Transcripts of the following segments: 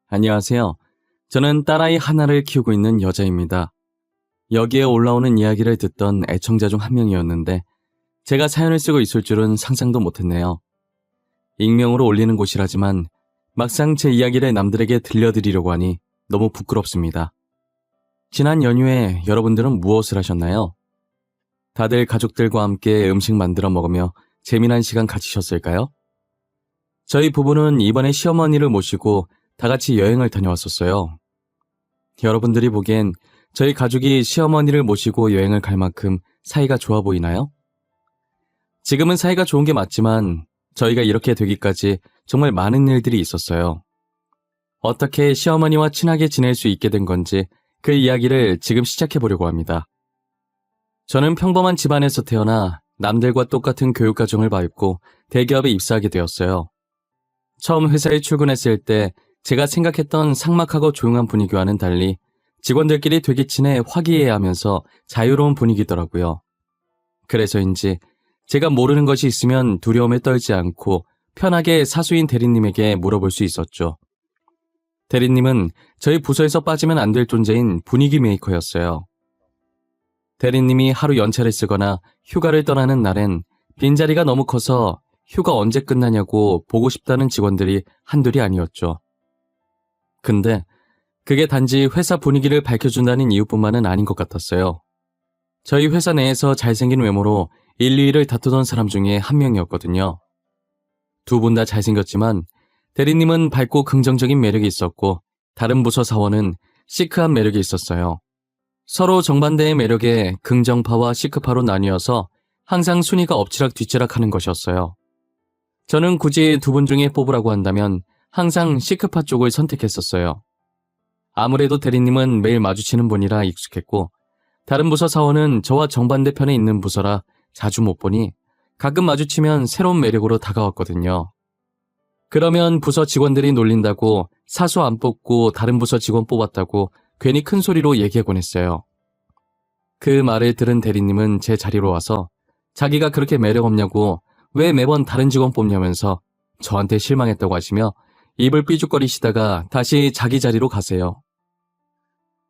안녕하세요. 저는 딸아이 하나를 키우고 있는 여자입니다. 여기에 올라오는 이야기를 듣던 애청자 중 한 명이었는데 제가 사연을 쓰고 있을 줄은 상상도 못했네요. 익명으로 올리는 곳이라지만 막상 제 이야기를 남들에게 들려드리려고 하니 너무 부끄럽습니다. 지난 연휴에 여러분들은 무엇을 하셨나요? 다들 가족들과 함께 음식 만들어 먹으며 재미난 시간 가지셨을까요? 저희 부부는 이번에 시어머니를 모시고 다 같이 여행을 다녀왔었어요. 여러분들이 보기엔 저희 가족이 시어머니를 모시고 여행을 갈 만큼 사이가 좋아 보이나요? 지금은 사이가 좋은 게 맞지만 저희가 이렇게 되기까지 정말 많은 일들이 있었어요. 어떻게 시어머니와 친하게 지낼 수 있게 된 건지 그 이야기를 지금 시작해 보려고 합니다. 저는 평범한 집안에서 태어나 남들과 똑같은 교육 과정을 밟고 대기업에 입사하게 되었어요. 처음 회사에 출근했을 때 제가 생각했던 삭막하고 조용한 분위기와는 달리 직원들끼리 되게 친해 화기애애하면서 자유로운 분위기더라고요. 그래서인지 제가 모르는 것이 있으면 두려움에 떨지 않고 편하게 사수인 대리님에게 물어볼 수 있었죠. 대리님은 저희 부서에서 빠지면 안 될 존재인 분위기 메이커였어요. 대리님이 하루 연차를 쓰거나 휴가를 떠나는 날엔 빈자리가 너무 커서 휴가 언제 끝나냐고 보고 싶다는 직원들이 한둘이 아니었죠. 근데 그게 단지 회사 분위기를 밝혀준다는 이유뿐만은 아닌 것 같았어요. 저희 회사 내에서 잘생긴 외모로 1, 2위를 다투던 사람 중에 한 명이었거든요. 두 분 다 잘생겼지만 대리님은 밝고 긍정적인 매력이 있었고 다른 부서 사원은 시크한 매력이 있었어요. 서로 정반대의 매력에 긍정파와 시크파로 나뉘어서 항상 순위가 엎치락 뒤치락 하는 것이었어요. 저는 굳이 두 분 중에 뽑으라고 한다면 항상 시크파 쪽을 선택했었어요. 아무래도 대리님은 매일 마주치는 분이라 익숙했고 다른 부서 사원은 저와 정반대편에 있는 부서라 자주 못 보니 가끔 마주치면 새로운 매력으로 다가왔거든요. 그러면 부서 직원들이 놀린다고 사수 안 뽑고 다른 부서 직원 뽑았다고 괜히 큰 소리로 얘기하곤 했어요. 그 말을 들은 대리님은 제 자리로 와서 자기가 그렇게 매력 없냐고 왜 매번 다른 직원 뽑냐면서 저한테 실망했다고 하시며 입을 삐죽거리시다가 다시 자기 자리로 가세요.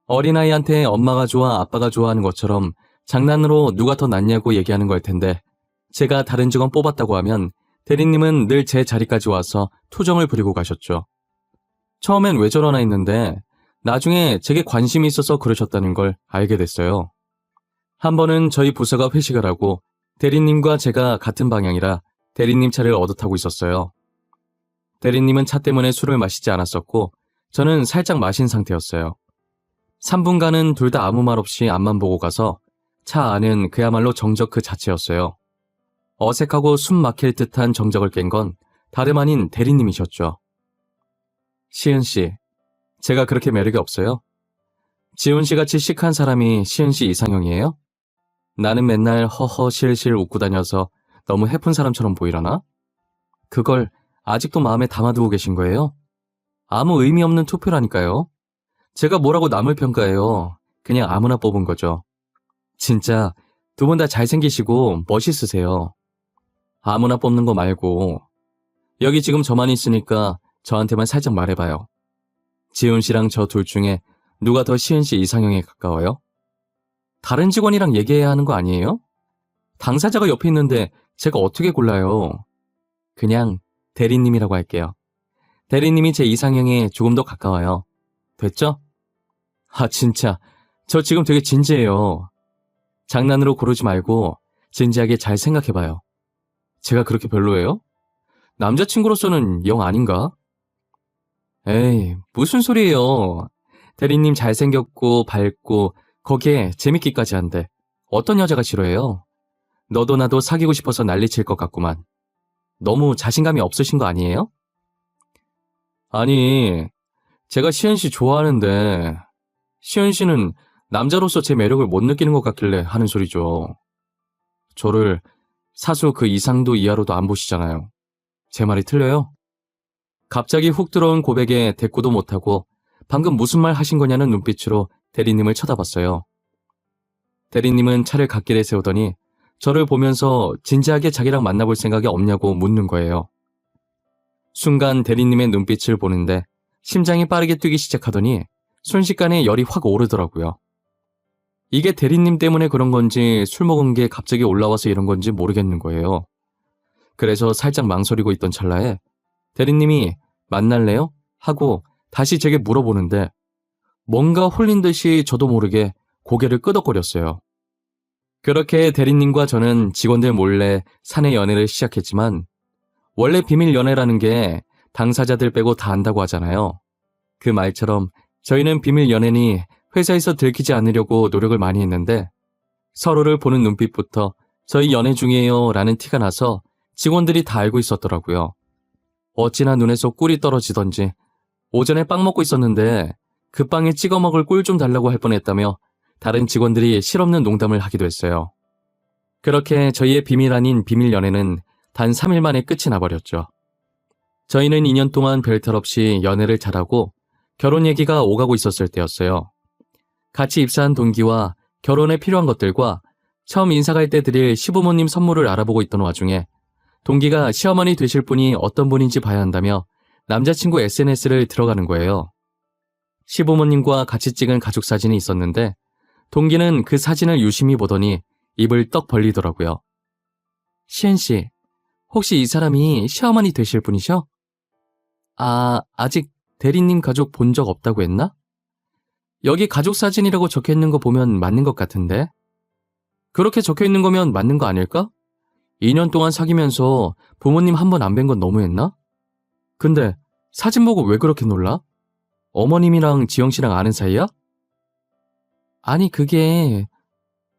어린아이한테 엄마가 좋아 아빠가 좋아하는 것처럼 장난으로 누가 더 낫냐고 얘기하는 걸 텐데 제가 다른 직원 뽑았다고 하면 대리님은 늘 제 자리까지 와서 투정을 부리고 가셨죠. 처음엔 왜 저러나 했는데 나중에 제게 관심이 있어서 그러셨다는 걸 알게 됐어요. 한 번은 저희 부서가 회식을 하고 대리님과 제가 같은 방향이라 대리님 차를 얻어 타고 있었어요. 대리님은 차 때문에 술을 마시지 않았었고 저는 살짝 마신 상태였어요. 3분간은 둘 다 아무 말 없이 앞만 보고 가서 차 안은 그야말로 정적 그 자체였어요. 어색하고 숨 막힐 듯한 정적을 깬 건 다름 아닌 대리님이셨죠. 시은 씨, 제가 그렇게 매력이 없어요? 지훈 씨같이 시크한 사람이 시은 씨 이상형이에요? 나는 맨날 허허 실실 웃고 다녀서 너무 해픈 사람처럼 보이려나? 그걸 아직도 마음에 담아두고 계신 거예요? 아무 의미 없는 투표라니까요. 제가 뭐라고 남을 평가해요. 그냥 아무나 뽑은 거죠. 진짜 두 분 다 잘생기시고 멋있으세요. 아무나 뽑는 거 말고 여기 지금 저만 있으니까 저한테만 살짝 말해봐요. 지훈 씨랑 저 둘 중에 누가 더 시은 씨 이상형에 가까워요? 다른 직원이랑 얘기해야 하는 거 아니에요? 당사자가 옆에 있는데 제가 어떻게 골라요? 그냥 대리님이라고 할게요. 대리님이 제 이상형에 조금 더 가까워요. 됐죠? 아 진짜 저 지금 되게 진지해요. 장난으로 고르지 말고 진지하게 잘 생각해봐요. 제가 그렇게 별로예요? 남자친구로서는 영 아닌가? 에이 무슨 소리예요. 대리님 잘생겼고 밝고 거기에 재밌기까지 한데 어떤 여자가 싫어해요? 너도 나도 사귀고 싶어서 난리칠 것 같구만. 너무 자신감이 없으신 거 아니에요? 아니 제가 시은 씨 좋아하는데 시은 씨는 남자로서 제 매력을 못 느끼는 것 같길래 하는 소리죠. 저를 사수 그 이상도 이하로도 안 보시잖아요. 제 말이 틀려요? 갑자기 훅 들어온 고백에 대꾸도 못하고 방금 무슨 말 하신 거냐는 눈빛으로 대리님을 쳐다봤어요. 대리님은 차를 갓길에 세우더니 저를 보면서 진지하게 자기랑 만나볼 생각이 없냐고 묻는 거예요. 순간 대리님의 눈빛을 보는데 심장이 빠르게 뛰기 시작하더니 순식간에 열이 확 오르더라고요. 이게 대리님 때문에 그런 건지 술 먹은 게 갑자기 올라와서 이런 건지 모르겠는 거예요. 그래서 살짝 망설이고 있던 찰나에 대리님이 만날래요? 하고 다시 제게 물어보는데 뭔가 홀린 듯이 저도 모르게 고개를 끄덕거렸어요. 그렇게 대리님과 저는 직원들 몰래 사내 연애를 시작했지만 원래 비밀 연애라는 게 당사자들 빼고 다 안다고 하잖아요. 그 말처럼 저희는 비밀 연애니 회사에서 들키지 않으려고 노력을 많이 했는데 서로를 보는 눈빛부터 저희 연애 중이에요 라는 티가 나서 직원들이 다 알고 있었더라고요. 어찌나 눈에서 꿀이 떨어지던지 오전에 빵 먹고 있었는데 그 빵에 찍어 먹을 꿀 좀 달라고 할 뻔했다며 다른 직원들이 실없는 농담을 하기도 했어요. 그렇게 저희의 비밀 아닌 비밀 연애는 단 3일 만에 끝이 나버렸죠. 저희는 2년 동안 별탈 없이 연애를 잘하고 결혼 얘기가 오가고 있었을 때였어요. 같이 입사한 동기와 결혼에 필요한 것들과 처음 인사 갈 때 드릴 시부모님 선물을 알아보고 있던 와중에 동기가 시어머니 되실 분이 어떤 분인지 봐야 한다며 남자친구 SNS를 들어가는 거예요. 시부모님과 같이 찍은 가족 사진이 있었는데 동기는 그 사진을 유심히 보더니 입을 떡 벌리더라고요. 시은씨, 혹시 이 사람이 시어머니 되실 분이셔? 아직 대리님 가족 본 적 없다고 했나? 여기 가족 사진이라고 적혀있는 거 보면 맞는 것 같은데? 그렇게 적혀있는 거면 맞는 거 아닐까? 2년 동안 사귀면서 부모님 한 번 안 뵌 건 너무했나? 근데 사진 보고 왜 그렇게 놀라? 어머님이랑 지영씨랑 아는 사이야? 아니 그게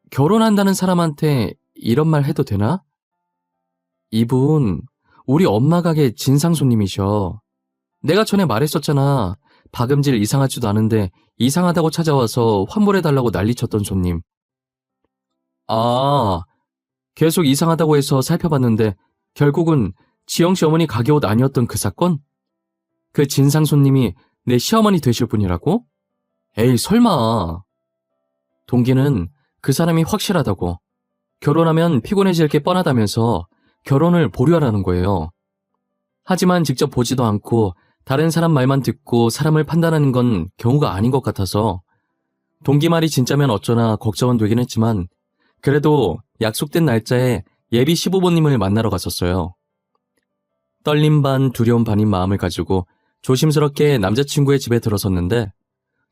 결혼한다는 사람한테 이런 말 해도 되나? 이분 우리 엄마 가게 진상 손님이셔. 내가 전에 말했었잖아. 박음질 이상하지도 않은데 이상하다고 찾아와서 환불해달라고 난리쳤던 손님. 계속 이상하다고 해서 살펴봤는데 결국은 지영씨 어머니 가게 옷 아니었던 그 사건? 그 진상 손님이 내 시어머니 되실 분이라고? 에이 설마. 동기는 그 사람이 확실하다고 결혼하면 피곤해질 게 뻔하다면서 결혼을 보류하라는 거예요. 하지만 직접 보지도 않고 다른 사람 말만 듣고 사람을 판단하는 건 경우가 아닌 것 같아서 동기 말이 진짜면 어쩌나 걱정은 되긴 했지만 그래도 약속된 날짜에 예비 시부모님을 만나러 갔었어요. 떨림 반 두려움 반인 마음을 가지고 조심스럽게 남자친구의 집에 들어섰는데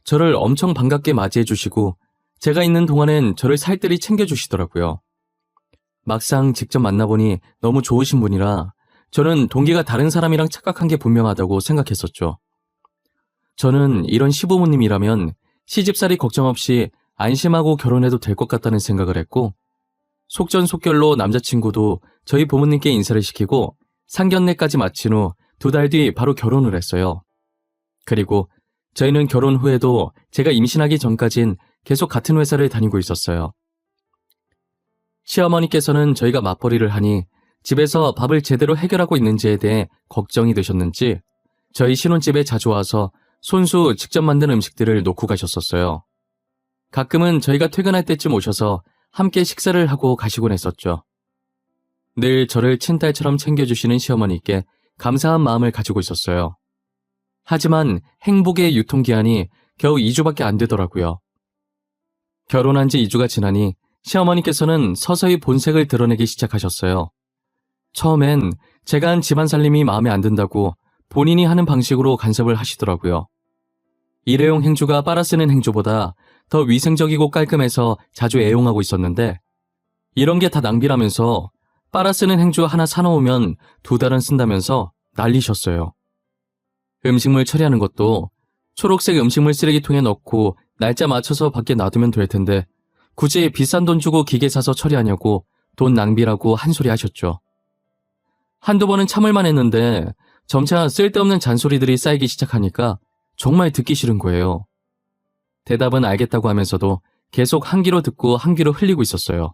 저를 엄청 반갑게 맞이해 주시고 제가 있는 동안엔 저를 살뜰히 챙겨주시더라고요. 막상 직접 만나보니 너무 좋으신 분이라 저는 동기가 다른 사람이랑 착각한 게 분명하다고 생각했었죠. 저는 이런 시부모님이라면 시집살이 걱정 없이 안심하고 결혼해도 될 것 같다는 생각을 했고 속전속결로 남자친구도 저희 부모님께 인사를 시키고 상견례까지 마친 후 2달 뒤 바로 결혼을 했어요. 그리고 저희는 결혼 후에도 제가 임신하기 전까진 계속 같은 회사를 다니고 있었어요. 시어머니께서는 저희가 맞벌이를 하니 집에서 밥을 제대로 해결하고 있는지에 대해 걱정이 되셨는지 저희 신혼집에 자주 와서 손수 직접 만든 음식들을 놓고 가셨었어요. 가끔은 저희가 퇴근할 때쯤 오셔서 함께 식사를 하고 가시곤 했었죠. 늘 저를 친딸처럼 챙겨주시는 시어머니께 감사한 마음을 가지고 있었어요. 하지만 행복의 유통기한이 겨우 2주밖에 안 되더라고요. 결혼한 지 2주가 지나니 시어머니께서는 서서히 본색을 드러내기 시작하셨어요. 처음엔 제가 한 집안 살림이 마음에 안 든다고 본인이 하는 방식으로 간섭을 하시더라고요. 일회용 행주가 빨아 쓰는 행주보다 더 위생적이고 깔끔해서 자주 애용하고 있었는데 이런 게 다 낭비라면서 빨아 쓰는 행주 하나 사놓으면 2달은 쓴다면서 난리셨어요. 음식물 처리하는 것도 초록색 음식물 쓰레기통에 넣고 날짜 맞춰서 밖에 놔두면 될 텐데 굳이 비싼 돈 주고 기계 사서 처리하냐고 돈 낭비라고 한 소리 하셨죠. 한두 번은 참을만 했는데 점차 쓸데없는 잔소리들이 쌓이기 시작하니까 정말 듣기 싫은 거예요. 대답은 알겠다고 하면서도 계속 한 귀로 듣고 한 귀로 흘리고 있었어요.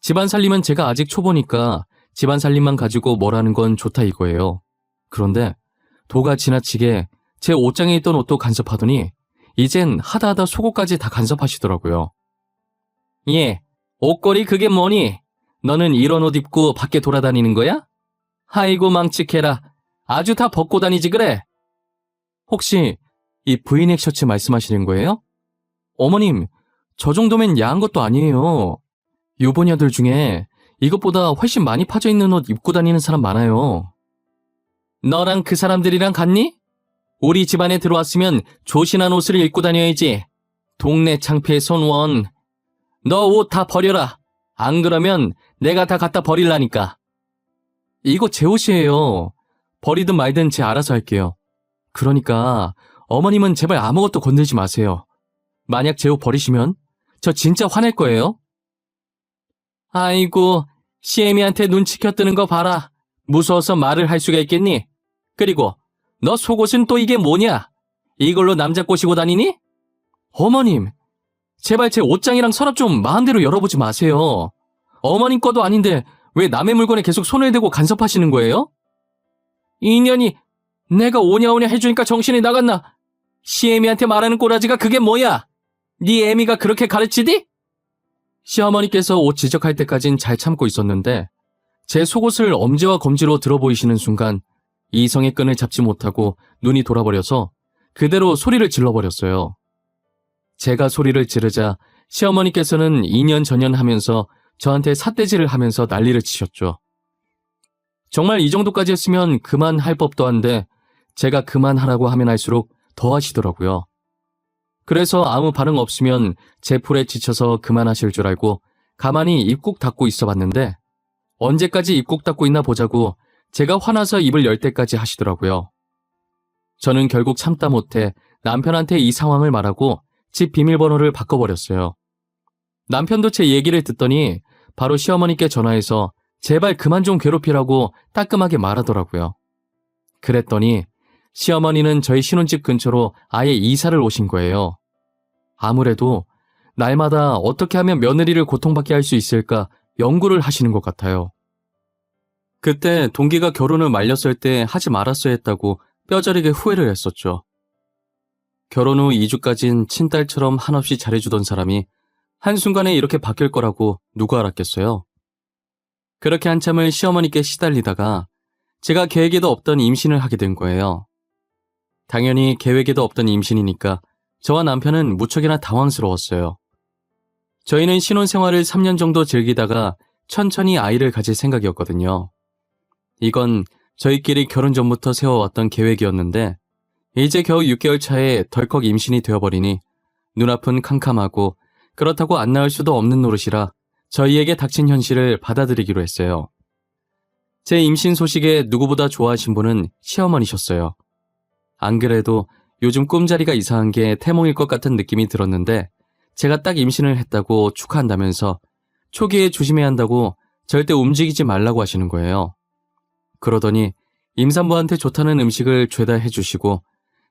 집안 살림은 제가 아직 초보니까 집안 살림만 가지고 뭘 하는 건 좋다 이거예요. 그런데 도가 지나치게 제 옷장에 있던 옷도 간섭하더니 이젠 하다하다 속옷까지 다 간섭하시더라고요. 예, 옷걸이 그게 뭐니? 너는 이런 옷 입고 밖에 돌아다니는 거야? 아이고 망측해라. 아주 다 벗고 다니지 그래. 혹시 이 브이넥 셔츠 말씀하시는 거예요? 어머님, 저 정도면 야한 것도 아니에요. 유부녀들 중에 이것보다 훨씬 많이 파져 있는 옷 입고 다니는 사람 많아요. 너랑 그 사람들이랑 같니? 우리 집안에 들어왔으면 조신한 옷을 입고 다녀야지. 동네 창피해 손원. 너 옷 다 버려라. 안 그러면 내가 다 갖다 버릴라니까. 이거 제 옷이에요. 버리든 말든 제 알아서 할게요. 그러니까 어머님은 제발 아무것도 건들지 마세요. 만약 제 옷 버리시면 저 진짜 화낼 거예요. 아이고, 시애미한테 눈치 켜뜨는 거 봐라. 무서워서 말을 할 수가 있겠니? 그리고 너 속옷은 또 이게 뭐냐? 이걸로 남자 꼬시고 다니니? 어머님, 제발 제 옷장이랑 서랍 좀 마음대로 열어보지 마세요. 어머님 거도 아닌데 왜 남의 물건에 계속 손을 대고 간섭하시는 거예요? 인연이 내가 오냐오냐 해주니까 정신이 나갔나? 시애미한테 말하는 꼬라지가 그게 뭐야? 네 애미가 그렇게 가르치디? 시어머니께서 옷 지적할 때까진 잘 참고 있었는데 제 속옷을 엄지와 검지로 들어보이시는 순간 이성의 끈을 잡지 못하고 눈이 돌아버려서 그대로 소리를 질러버렸어요. 제가 소리를 지르자 시어머니께서는 2년 전년 하면서 저한테 삿대질을 하면서 난리를 치셨죠. 정말 이 정도까지 했으면 그만할 법도 한데 제가 그만하라고 하면 할수록 더 하시더라고요. 그래서 아무 반응 없으면 제 풀에 지쳐서 그만하실 줄 알고 가만히 입국 닫고 있어 봤는데 언제까지 입국 닫고 있나 보자고 제가 화나서 입을 열 때까지 하시더라고요. 저는 결국 참다 못해 남편한테 이 상황을 말하고 집 비밀번호를 바꿔버렸어요. 남편도 제 얘기를 듣더니 바로 시어머니께 전화해서 제발 그만 좀 괴롭히라고 따끔하게 말하더라고요. 그랬더니 시어머니는 저희 신혼집 근처로 아예 이사를 오신 거예요. 아무래도 날마다 어떻게 하면 며느리를 고통받게 할 수 있을까 연구를 하시는 것 같아요. 그때 동기가 결혼을 말렸을 때 하지 말았어야 했다고 뼈저리게 후회를 했었죠. 결혼 후 2주까진 친딸처럼 한없이 잘해주던 사람이 한순간에 이렇게 바뀔 거라고 누가 알았겠어요. 그렇게 한참을 시어머니께 시달리다가 제가 계획에도 없던 임신을 하게 된 거예요. 당연히 계획에도 없던 임신이니까 저와 남편은 무척이나 당황스러웠어요. 저희는 신혼생활을 3년 정도 즐기다가 천천히 아이를 가질 생각이었거든요. 이건 저희끼리 결혼 전부터 세워왔던 계획이었는데 이제 겨우 6개월 차에 덜컥 임신이 되어버리니 눈앞은 캄캄하고 그렇다고 안 낳을 수도 없는 노릇이라 저희에게 닥친 현실을 받아들이기로 했어요. 제 임신 소식에 누구보다 좋아하신 분은 시어머니셨어요. 안 그래도 요즘 꿈자리가 이상한 게 태몽일 것 같은 느낌이 들었는데 제가 딱 임신을 했다고 축하한다면서 초기에 조심해야 한다고 절대 움직이지 말라고 하시는 거예요. 그러더니 임산부한테 좋다는 음식을 죄다 해주시고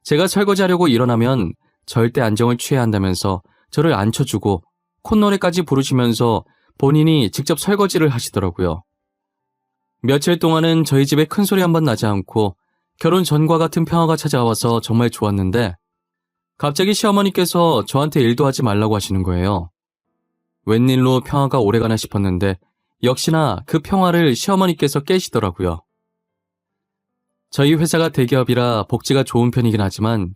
제가 설거지하려고 일어나면 절대 안정을 취해야 한다면서 저를 앉혀주고 콧노래까지 부르시면서 본인이 직접 설거지를 하시더라고요. 며칠 동안은 저희 집에 큰소리 한번 나지 않고 결혼 전과 같은 평화가 찾아와서 정말 좋았는데 갑자기 시어머니께서 저한테 일도 하지 말라고 하시는 거예요. 웬일로 평화가 오래가나 싶었는데 역시나 그 평화를 시어머니께서 깨시더라고요. 저희 회사가 대기업이라 복지가 좋은 편이긴 하지만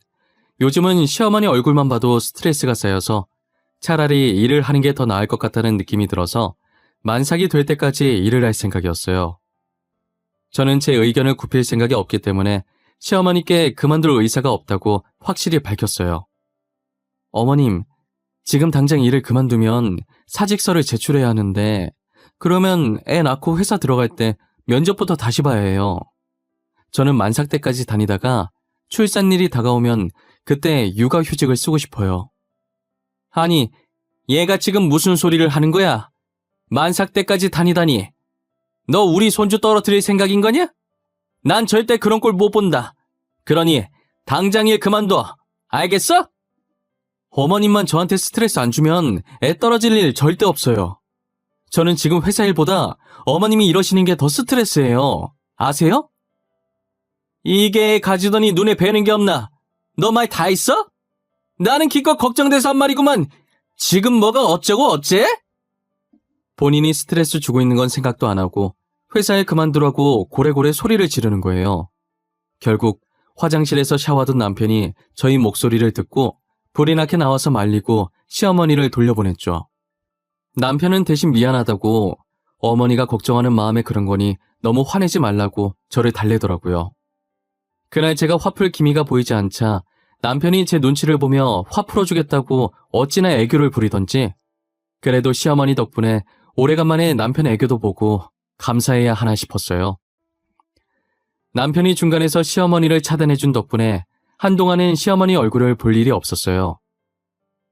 요즘은 시어머니 얼굴만 봐도 스트레스가 쌓여서 차라리 일을 하는 게 더 나을 것 같다는 느낌이 들어서 만삭이 될 때까지 일을 할 생각이었어요. 저는 제 의견을 굽힐 생각이 없기 때문에 시어머니께 그만둘 의사가 없다고 확실히 밝혔어요. 어머님, 지금 당장 일을 그만두면 사직서를 제출해야 하는데 그러면 애 낳고 회사 들어갈 때 면접부터 다시 봐야 해요. 저는 만삭 때까지 다니다가 출산일이 다가오면 그때 육아휴직을 쓰고 싶어요. 아니, 얘가 지금 무슨 소리를 하는 거야? 만삭 때까지 다니다니. 너 우리 손주 떨어뜨릴 생각인 거냐? 난 절대 그런 꼴 못 본다. 그러니 당장 일 그만둬. 알겠어? 어머님만 저한테 스트레스 안 주면 애 떨어질 일 절대 없어요. 저는 지금 회사 일보다 어머님이 이러시는 게 더 스트레스예요. 아세요? 이게 가지더니 눈에 뵈는 게 없나? 너 말 다 했어? 나는 기껏 걱정돼서 한 말이구만. 지금 뭐가 어쩌고 어째? 본인이 스트레스 주고 있는 건 생각도 안 하고 회사에 그만두라고 고래고래 소리를 지르는 거예요. 결국 화장실에서 샤워하던 남편이 저희 목소리를 듣고 불이 나게 나와서 말리고 시어머니를 돌려보냈죠. 남편은 대신 미안하다고 어머니가 걱정하는 마음에 그런 거니 너무 화내지 말라고 저를 달래더라고요. 그날 제가 화풀 기미가 보이지 않자 남편이 제 눈치를 보며 화 풀어주겠다고 어찌나 애교를 부리던지 그래도 시어머니 덕분에 오래간만에 남편 애교도 보고 감사해야 하나 싶었어요. 남편이 중간에서 시어머니를 차단해준 덕분에 한동안은 시어머니 얼굴을 볼 일이 없었어요.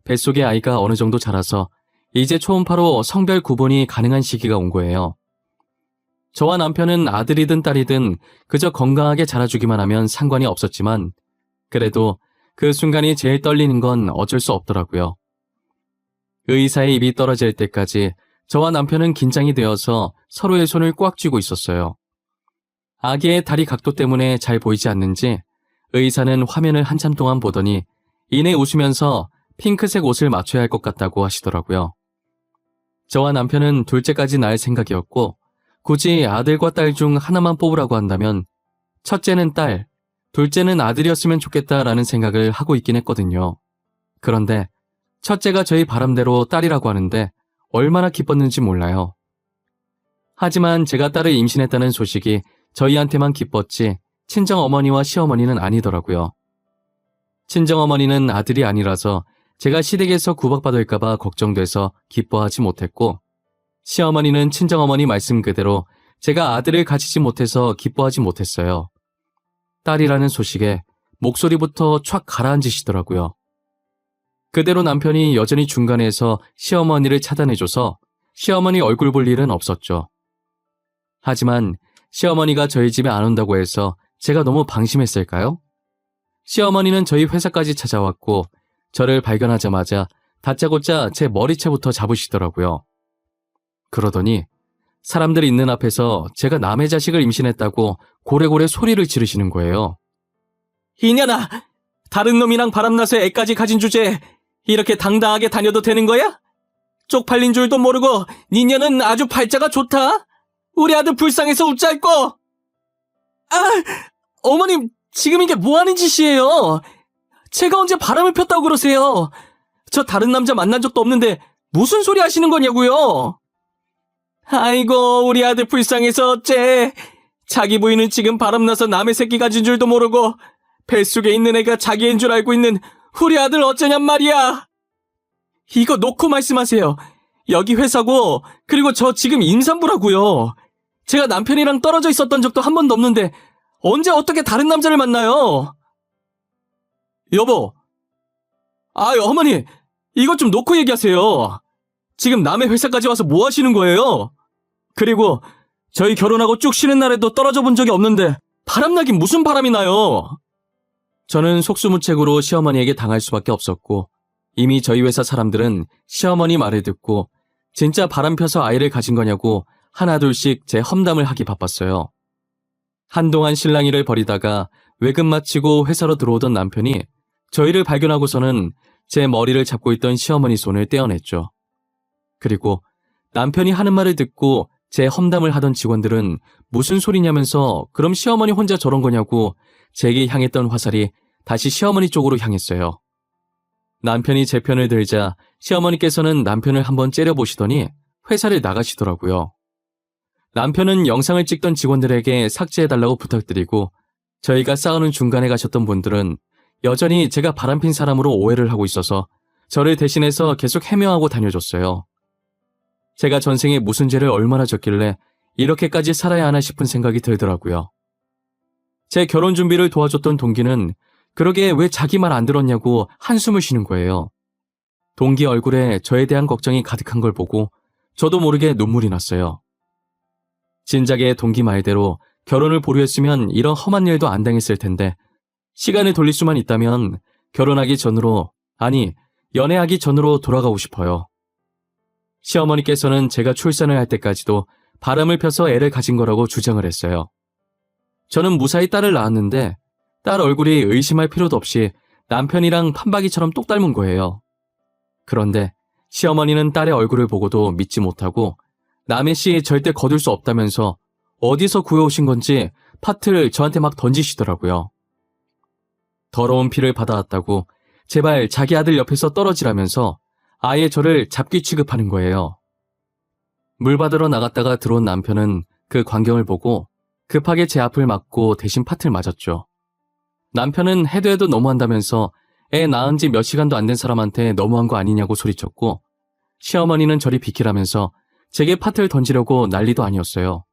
뱃속에 아이가 어느 정도 자라서 이제 초음파로 성별 구분이 가능한 시기가 온 거예요. 저와 남편은 아들이든 딸이든 그저 건강하게 자라주기만 하면 상관이 없었지만 그래도 그 순간이 제일 떨리는 건 어쩔 수 없더라고요. 의사의 입이 떨어질 때까지 저와 남편은 긴장이 되어서 서로의 손을 꽉 쥐고 있었어요. 아기의 다리 각도 때문에 잘 보이지 않는지 의사는 화면을 한참 동안 보더니 이내 웃으면서 핑크색 옷을 맞춰야 할 것 같다고 하시더라고요. 저와 남편은 둘째까지 낳을 생각이었고 굳이 아들과 딸 중 하나만 뽑으라고 한다면 첫째는 딸, 둘째는 아들이었으면 좋겠다라는 생각을 하고 있긴 했거든요. 그런데 첫째가 저희 바람대로 딸이라고 하는데 얼마나 기뻤는지 몰라요. 하지만 제가 딸을 임신했다는 소식이 저희한테만 기뻤지 친정어머니와 시어머니는 아니더라고요. 친정어머니는 아들이 아니라서 제가 시댁에서 구박받을까봐 걱정돼서 기뻐하지 못했고 시어머니는 친정어머니 말씀 그대로 제가 아들을 가지지 못해서 기뻐하지 못했어요. 딸이라는 소식에 목소리부터 촥 가라앉으시더라고요. 그대로 남편이 여전히 중간에서 시어머니를 차단해줘서 시어머니 얼굴 볼 일은 없었죠. 하지만 시어머니가 저희 집에 안 온다고 해서 제가 너무 방심했을까요? 시어머니는 저희 회사까지 찾아왔고 저를 발견하자마자 다짜고짜 제 머리채부터 잡으시더라고요. 그러더니 사람들이 있는 앞에서 제가 남의 자식을 임신했다고 고래고래 소리를 지르시는 거예요. 이년아! 다른 놈이랑 바람나서 애까지 가진 주제에 이렇게 당당하게 다녀도 되는 거야? 쪽팔린 줄도 모르고 니년은 아주 팔자가 좋다. 우리 아들 불쌍해서 웃잘 거. 어머님 지금 이게 뭐하는 짓이에요? 제가 언제 바람을 폈다고 그러세요? 저 다른 남자 만난 적도 없는데 무슨 소리 하시는 거냐고요? 아이고 우리 아들 불쌍해서 어째. 자기 부인은 지금 바람나서 남의 새끼 가진 줄도 모르고 뱃속에 있는 애가 자기인 줄 알고 있는 우리 아들 어쩌냔 말이야. 이거 놓고 말씀하세요. 여기 회사고 그리고 저 지금 임산부라고요. 제가 남편이랑 떨어져 있었던 적도 한 번도 없는데 언제 어떻게 다른 남자를 만나요? 여보. 어머니 이것 좀 놓고 얘기하세요. 지금 남의 회사까지 와서 뭐 하시는 거예요? 그리고 저희 결혼하고 쭉 쉬는 날에도 떨어져 본 적이 없는데 바람나긴 무슨 바람이 나요? 저는 속수무책으로 시어머니에게 당할 수밖에 없었고 이미 저희 회사 사람들은 시어머니 말을 듣고 진짜 바람 펴서 아이를 가진 거냐고 하나둘씩 제 험담을 하기 바빴어요. 한동안 실랑이를 벌이다가 외근 마치고 회사로 들어오던 남편이 저희를 발견하고서는 제 머리를 잡고 있던 시어머니 손을 떼어냈죠. 그리고 남편이 하는 말을 듣고 제 험담을 하던 직원들은 무슨 소리냐면서 그럼 시어머니 혼자 저런 거냐고 제게 향했던 화살이 다시 시어머니 쪽으로 향했어요. 남편이 제 편을 들자 시어머니께서는 남편을 한번 째려보시더니 회사를 나가시더라고요. 남편은 영상을 찍던 직원들에게 삭제해달라고 부탁드리고 저희가 싸우는 중간에 가셨던 분들은 여전히 제가 바람핀 사람으로 오해를 하고 있어서 저를 대신해서 계속 해명하고 다녀줬어요. 제가 전생에 무슨 죄를 얼마나 졌길래 이렇게까지 살아야 하나 싶은 생각이 들더라고요. 제 결혼 준비를 도와줬던 동기는 그러게 왜 자기 말 안 들었냐고 한숨을 쉬는 거예요. 동기 얼굴에 저에 대한 걱정이 가득한 걸 보고 저도 모르게 눈물이 났어요. 진작에 동기 말대로 결혼을 보류했으면 이런 험한 일도 안 당했을 텐데 시간을 돌릴 수만 있다면 결혼하기 전으로, 아니 연애하기 전으로 돌아가고 싶어요. 시어머니께서는 제가 출산을 할 때까지도 바람을 펴서 애를 가진 거라고 주장을 했어요. 저는 무사히 딸을 낳았는데 딸 얼굴이 의심할 필요도 없이 남편이랑 판박이처럼 똑 닮은 거예요. 그런데 시어머니는 딸의 얼굴을 보고도 믿지 못하고 남의 씨 절대 거둘 수 없다면서 어디서 구해오신 건지 팥을 저한테 막 던지시더라고요. 더러운 피를 받아왔다고 제발 자기 아들 옆에서 떨어지라면서 아예 저를 잡귀 취급하는 거예요. 물 받으러 나갔다가 들어온 남편은 그 광경을 보고 급하게 제 앞을 막고 대신 팥을 맞았죠. 남편은 해도 해도 너무한다면서 애 낳은 지 몇 시간도 안 된 사람한테 너무한 거 아니냐고 소리쳤고, 시어머니는 저리 비키라면서 제게 팥을 던지려고 난리도 아니었어요.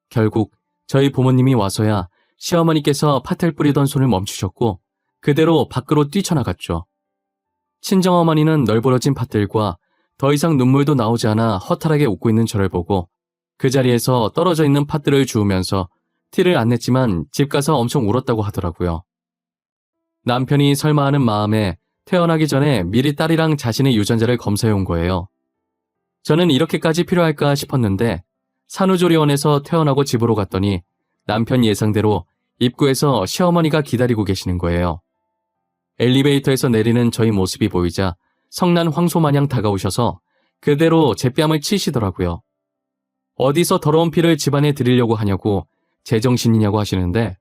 결국 저희 부모님이 와서야 시어머니께서 팥을 뿌리던 손을 멈추셨고 그대로 밖으로 뛰쳐나갔죠. 친정어머니는 널브러진 팥들과 더 이상 눈물도 나오지 않아 허탈하게 웃고 있는 저를 보고 그 자리에서 떨어져 있는 팥들을 주우면서 티를 안 냈지만 집 가서 엄청 울었다고 하더라고요. 남편이 설마 하는 마음에 태어나기 전에 미리 딸이랑 자신의 유전자를 검사해 온 거예요. 저는 이렇게까지 필요할까 싶었는데 산후조리원에서 퇴원하고 집으로 갔더니 남편 예상대로 입구에서 시어머니가 기다리고 계시는 거예요. 엘리베이터에서 내리는 저희 모습이 보이자 성난 황소마냥 다가오셔서 그대로 제 뺨을 치시더라고요. 어디서 더러운 피를 집안에 들이려고 하냐고 제정신이냐고 하시는데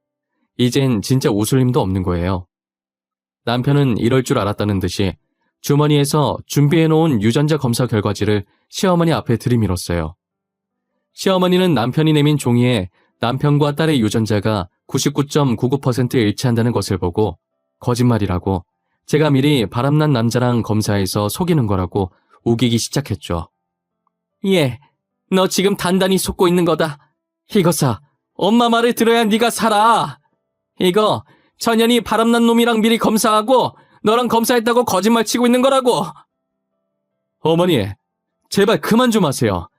이젠 진짜 웃을 힘도 없는 거예요. 남편은 이럴 줄 알았다는 듯이 주머니에서 준비해놓은 유전자 검사 결과지를 시어머니 앞에 들이밀었어요. 시어머니는 남편이 내민 종이에 남편과 딸의 유전자가 99.99% 일치한다는 것을 보고 거짓말이라고 제가 미리 바람난 남자랑 검사해서 속이는 거라고 우기기 시작했죠. 예, 너 지금 단단히 속고 있는 거다. 이거사, 엄마 말을 들어야 네가 살아. 이거 천연이 바람난 놈이랑 미리 검사하고 너랑 검사했다고 거짓말 치고 있는 거라고. 어머니, 제발 그만 좀 하세요.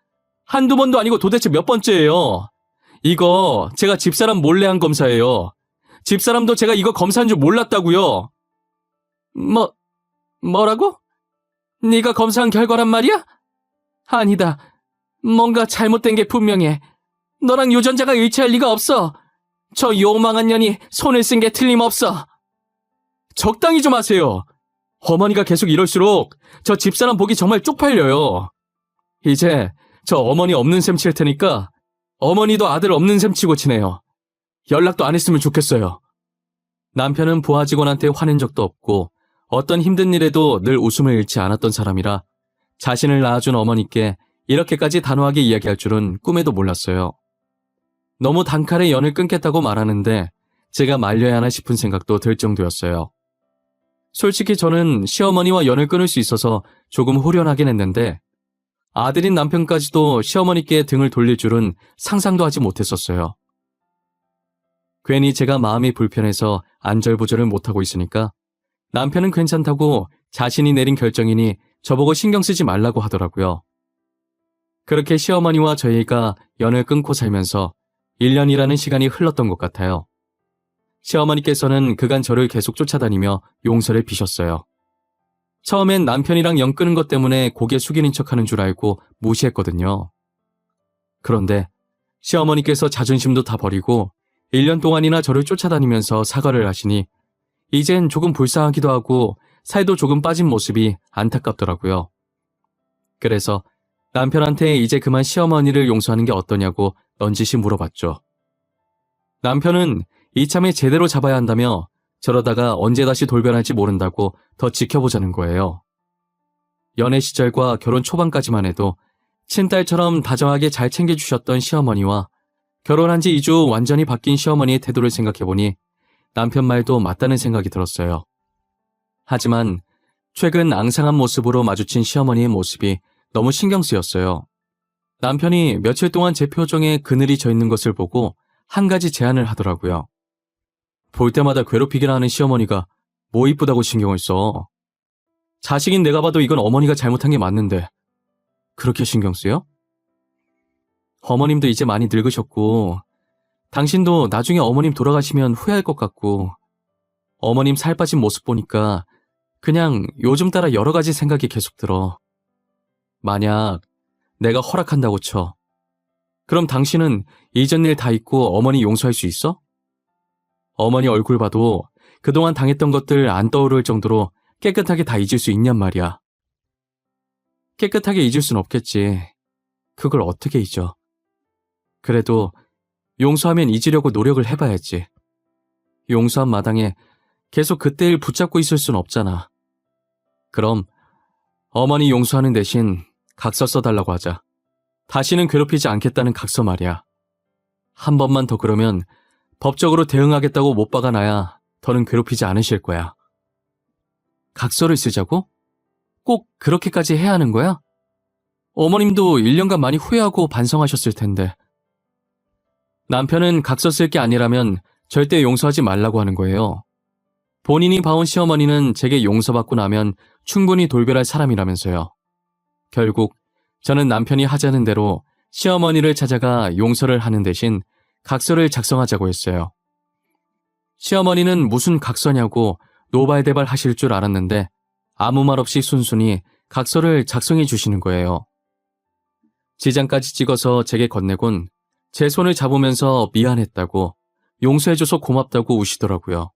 한두 번도 아니고 도대체 몇 번째예요. 이거 제가 집사람 몰래 한 검사예요. 집사람도 제가 이거 검사한 줄 몰랐다고요. 뭐라고? 네가 검사한 결과란 말이야? 아니다. 뭔가 잘못된 게 분명해. 너랑 유전자가 일치할 리가 없어. 저 요망한 년이 손을 쓴 게 틀림없어. 적당히 좀 하세요. 어머니가 계속 이럴수록 저 집사람 보기 정말 쪽팔려요. 이제 저 어머니 없는 셈 칠 테니까 어머니도 아들 없는 셈 치고 지내요. 연락도 안 했으면 좋겠어요. 남편은 부하 직원한테 화낸 적도 없고 어떤 힘든 일에도 늘 웃음을 잃지 않았던 사람이라 자신을 낳아준 어머니께 이렇게까지 단호하게 이야기할 줄은 꿈에도 몰랐어요. 너무 단칼에 연을 끊겠다고 말하는데 제가 말려야 하나 싶은 생각도 들 정도였어요. 솔직히 저는 시어머니와 연을 끊을 수 있어서 조금 후련하긴 했는데 아들인 남편까지도 시어머니께 등을 돌릴 줄은 상상도 하지 못했었어요. 괜히 제가 마음이 불편해서 안절부절을 못하고 있으니까 남편은 괜찮다고 자신이 내린 결정이니 저보고 신경 쓰지 말라고 하더라고요. 그렇게 시어머니와 저희가 연을 끊고 살면서 1년이라는 시간이 흘렀던 것 같아요. 시어머니께서는 그간 저를 계속 쫓아다니며 용서를 비셨어요. 처음엔 남편이랑 연 끊은 것 때문에 고개 숙이는 척하는 줄 알고 무시했거든요. 그런데 시어머니께서 자존심도 다 버리고 1년 동안이나 저를 쫓아다니면서 사과를 하시니 이젠 조금 불쌍하기도 하고 살도 조금 빠진 모습이 안타깝더라고요. 그래서 남편한테 이제 그만 시어머니를 용서하는 게 어떠냐고 넌지시 물어봤죠. 남편은 이참에 제대로 잡아야 한다며 저러다가 언제 다시 돌변할지 모른다고 더 지켜보자는 거예요. 연애 시절과 결혼 초반까지만 해도 친딸처럼 다정하게 잘 챙겨주셨던 시어머니와 결혼한 지 2주 완전히 바뀐 시어머니의 태도를 생각해보니 남편 말도 맞다는 생각이 들었어요. 하지만 최근 앙상한 모습으로 마주친 시어머니의 모습이 너무 신경 쓰였어요. 남편이 며칠 동안 제 표정에 그늘이 져 있는 것을 보고 한 가지 제안을 하더라고요. 볼 때마다 괴롭히긴 하는 시어머니가 뭐 이쁘다고 신경을 써. 자식인 내가 봐도 이건 어머니가 잘못한 게 맞는데 그렇게 신경 쓰여? 어머님도 이제 많이 늙으셨고 당신도 나중에 어머님 돌아가시면 후회할 것 같고 어머님 살 빠진 모습 보니까 그냥 요즘 따라 여러 가지 생각이 계속 들어. 만약 내가 허락한다고 쳐. 그럼 당신은 이전 일 다 잊고 어머니 용서할 수 있어? 어머니 얼굴 봐도 그동안 당했던 것들 안 떠오를 정도로 깨끗하게 다 잊을 수 있냔 말이야. 깨끗하게 잊을 순 없겠지. 그걸 어떻게 잊어. 그래도 용서하면 잊으려고 노력을 해봐야지. 용서한 마당에 계속 그때 일 붙잡고 있을 순 없잖아. 그럼 어머니 용서하는 대신 각서 써달라고 하자. 다시는 괴롭히지 않겠다는 각서 말이야. 한 번만 더 그러면 법적으로 대응하겠다고 못 박아놔야 더는 괴롭히지 않으실 거야. 각서를 쓰자고? 꼭 그렇게까지 해야 하는 거야? 어머님도 1년간 많이 후회하고 반성하셨을 텐데. 남편은 각서 쓸 게 아니라면 절대 용서하지 말라고 하는 거예요. 본인이 봐온 시어머니는 제게 용서받고 나면 충분히 돌변할 사람이라면서요. 결국 저는 남편이 하자는 대로 시어머니를 찾아가 용서를 하는 대신 각서를 작성하자고 했어요. 시어머니는 무슨 각서냐고 노발대발 하실 줄 알았는데 아무 말 없이 순순히 각서를 작성해 주시는 거예요. 지장까지 찍어서 제게 건네곤 제 손을 잡으면서 미안했다고, 용서해줘서 고맙다고 우시더라고요.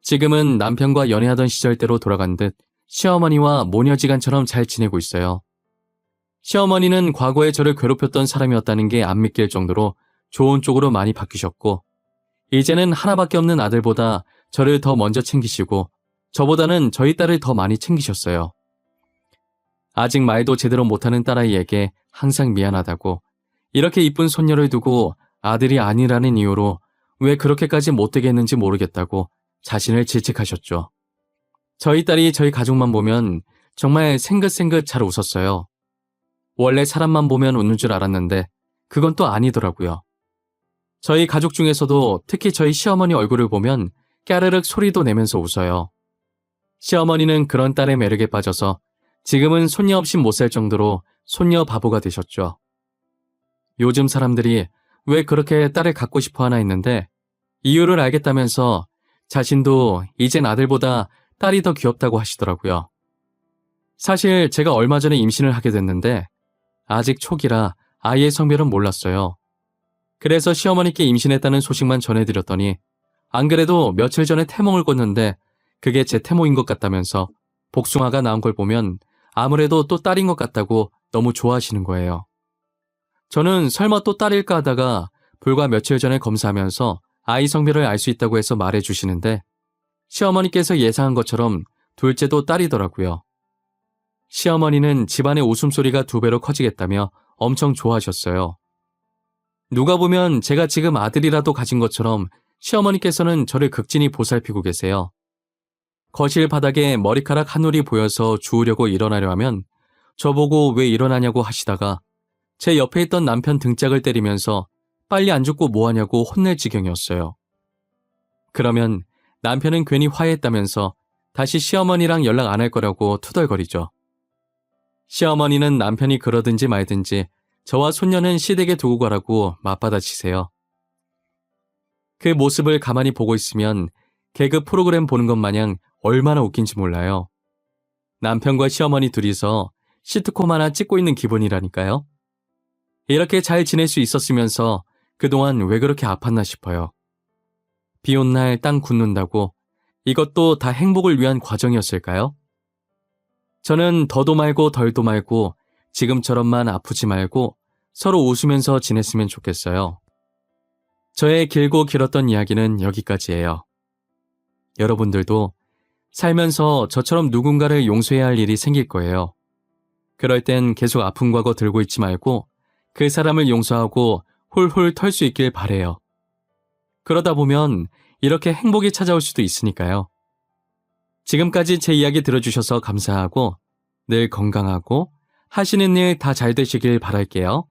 지금은 남편과 연애하던 시절대로 돌아간 듯 시어머니와 모녀지간처럼 잘 지내고 있어요. 시어머니는 과거에 저를 괴롭혔던 사람이었다는 게 안 믿길 정도로 좋은 쪽으로 많이 바뀌셨고, 이제는 하나밖에 없는 아들보다 저를 더 먼저 챙기시고 저보다는 저희 딸을 더 많이 챙기셨어요. 아직 말도 제대로 못하는 딸아이에게 항상 미안하다고, 이렇게 이쁜 손녀를 두고 아들이 아니라는 이유로 왜 그렇게까지 못되게 했는지 모르겠다고 자신을 질책하셨죠. 저희 딸이 저희 가족만 보면 정말 생긋생긋 잘 웃었어요. 원래 사람만 보면 웃는 줄 알았는데 그건 또 아니더라고요. 저희 가족 중에서도 특히 저희 시어머니 얼굴을 보면 까르륵 소리도 내면서 웃어요. 시어머니는 그런 딸의 매력에 빠져서 지금은 손녀 없이 못 살 정도로 손녀 바보가 되셨죠. 요즘 사람들이 왜 그렇게 딸을 갖고 싶어 하나 했는데 이유를 알겠다면서 자신도 이젠 아들보다 딸이 더 귀엽다고 하시더라고요. 사실 제가 얼마 전에 임신을 하게 됐는데 아직 초기라 아이의 성별은 몰랐어요. 그래서 시어머니께 임신했다는 소식만 전해드렸더니 안 그래도 며칠 전에 태몽을 꿨는데 그게 제 태몽인 것 같다면서 복숭아가 나온 걸 보면 아무래도 또 딸인 것 같다고 너무 좋아하시는 거예요. 저는 설마 또 딸일까 하다가 불과 며칠 전에 검사하면서 아이 성별을 알 수 있다고 해서 말해주시는데 시어머니께서 예상한 것처럼 둘째도 딸이더라고요. 시어머니는 집안의 웃음소리가 2배로 커지겠다며 엄청 좋아하셨어요. 누가 보면 제가 지금 아들이라도 가진 것처럼 시어머니께서는 저를 극진히 보살피고 계세요. 거실 바닥에 머리카락 한 올이 보여서 주우려고 일어나려 하면 저보고 왜 일어나냐고 하시다가 제 옆에 있던 남편 등짝을 때리면서 빨리 안 죽고 뭐하냐고 혼낼 지경이었어요. 그러면 남편은 괜히 화해했다면서 다시 시어머니랑 연락 안 할 거라고 투덜거리죠. 시어머니는 남편이 그러든지 말든지 저와 손녀는 시댁에 두고 가라고 맞받아치세요. 그 모습을 가만히 보고 있으면 개그 프로그램 보는 것 마냥 얼마나 웃긴지 몰라요. 남편과 시어머니 둘이서 시트콤 하나 찍고 있는 기분이라니까요. 이렇게 잘 지낼 수 있었으면서 그동안 왜 그렇게 아팠나 싶어요. 비 온 날 땅 굳는다고 이것도 다 행복을 위한 과정이었을까요? 저는 더도 말고 덜도 말고 지금처럼만 아프지 말고 서로 웃으면서 지냈으면 좋겠어요. 저의 길고 길었던 이야기는 여기까지예요. 여러분들도 살면서 저처럼 누군가를 용서해야 할 일이 생길 거예요. 그럴 땐 계속 아픈 과거 들고 있지 말고 그 사람을 용서하고 훌훌 털 수 있길 바래요. 그러다 보면 이렇게 행복이 찾아올 수도 있으니까요. 지금까지 제 이야기 들어주셔서 감사하고 늘 건강하고 하시는 일 다 잘 되시길 바랄게요.